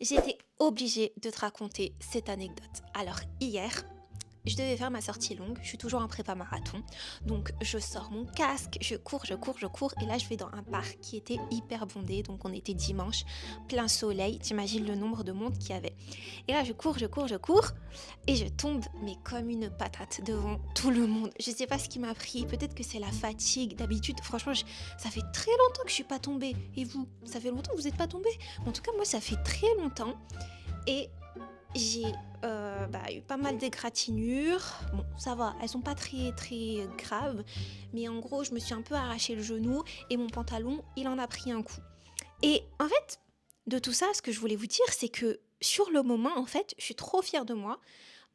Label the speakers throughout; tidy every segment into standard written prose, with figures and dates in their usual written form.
Speaker 1: J'étais obligée de te raconter cette anecdote. Alors hier, je devais faire ma sortie longue, je suis toujours en prépa marathon, donc je sors mon casque, je cours, et là je vais dans un parc qui était hyper bondé, donc on était dimanche, plein soleil, t'imagines le nombre de monde qu'il y avait. Et là je cours, et je tombe, mais comme une patate devant tout le monde. Je sais pas ce qui m'a pris, peut-être que c'est la fatigue, d'habitude, franchement, ça fait très longtemps que je suis pas tombée. Et vous, ça fait longtemps que vous êtes pas tombée? En tout cas, moi, ça fait très longtemps, et j'ai eu pas mal d'égratignures. Bon, ça va, elles sont pas très très graves, mais en gros, je me suis un peu arraché le genou et mon pantalon, il en a pris un coup. Et en fait, de tout ça, ce que je voulais vous dire, c'est que sur le moment, en fait, je suis trop fière de moi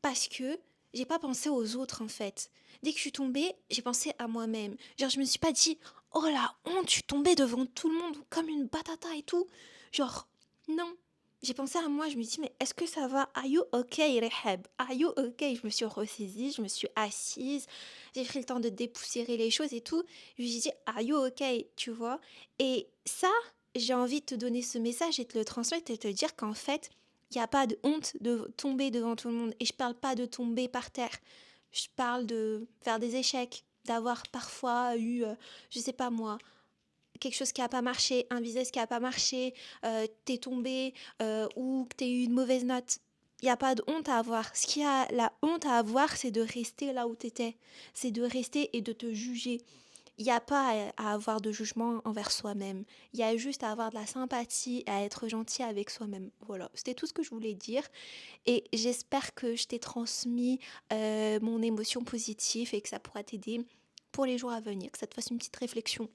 Speaker 1: parce que j'ai pas pensé aux autres, en fait. Dès que je suis tombée, j'ai pensé à moi-même. Genre, je me suis pas dit, oh la honte, je suis tombée devant tout le monde comme une batata et tout. Genre, non. J'ai pensé à moi, je me suis dit, mais est-ce que ça va? Are you okay, Rehab? Are you okay? Je me suis ressaisie, je me suis assise, j'ai pris le temps de dépoussiérer les choses et tout. Je me suis dit, are you okay? Tu vois? Et ça, j'ai envie de te donner ce message et de te le transmettre et de te dire qu'en fait, il n'y a pas de honte de tomber devant tout le monde. Et je parle pas de tomber par terre. Je parle de faire des échecs, d'avoir parfois eu, je sais pas moi, quelque chose qui a pas marché, un business qui a pas marché, t'es tombé ou que t'as eu une mauvaise note. Il n'y a pas de honte à avoir. Ce qu'il y a la honte à avoir, c'est de rester là où t'étais. C'est de rester et de te juger. Il n'y a pas à avoir de jugement envers soi-même. Il y a juste à avoir de la sympathie, à être gentil avec soi-même. Voilà, c'était tout ce que je voulais dire. Et j'espère que je t'ai transmis mon émotion positive et que ça pourra t'aider pour les jours à venir, que ça te fasse une petite réflexion.